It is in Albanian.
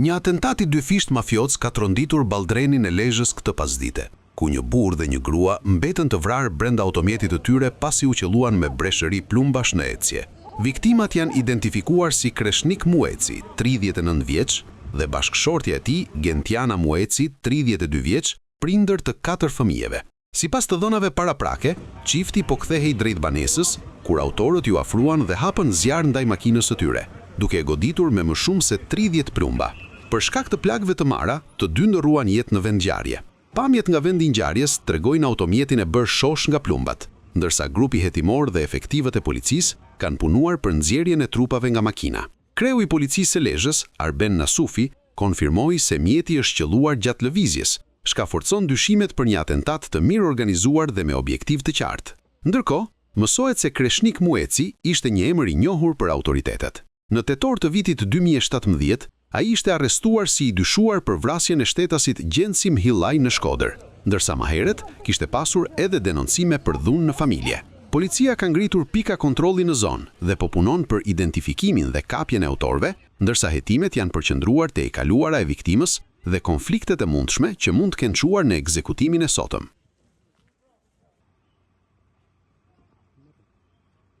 Një atentat i dyfisht mafioc ka tronditur Balldranin e Lezhës këtë pasdite, ku një burr dhe një grua mbetën të vrarë brenda automjetit të tyre pasi u qelluan me breshëri plumbash në ecje. Viktimat janë identifikuar si Kreshnik Mueci, 39 vjeç, dhe bashkëshortja e tij, Gentiana Mueci, 32 vjeç, prindër të 4 fëmijëve. Sipas të dhënave paraprake, çifti po kthehej drejt banesës, kur autorët ju afruan dhe hapën zjarr ndaj makinës së tyre, duke e goditur me më shumë se 30 plumba. Për shkak të plagëve të marra, të dy ndërruan jetë në vendngjarje. Pamjet nga vendi i ngjarjes tregojnë automjetin e bërë shosh nga plumbat, ndërsa grupi hetimor dhe efektivët e policisë kanë punuar për nxjerrjen e trupave nga makina. Kreu i policisë së Lezhës, Arben Nasufi, konfirmoi se mjeti është qelluar gjatë lëvizjes, shka forcon dyshimet për një atentat të mirë organizuar dhe me objektiv të qartë. Ndërkohë, mësohet se Kreshnik Mueci ishte një emër i njohur për autoritetet. Në tetor të vitit 2017, ai ishte arrestuar si i dyshuar për vrasjen e shtetasit Gjensim Hillaj në Shkodër, ndërsa më herët kishte pasur edhe denoncime për dhunë në familje. Policia ka ngritur pika kontrolli në zonë dhe po punon për identifikimin dhe kapjen e autorëve, ndërsa hetimet janë përqendruar te e kaluara e viktimës dhe konfliktet e mundshme që mund të kenë çuar në ekzekutimin e sotëm.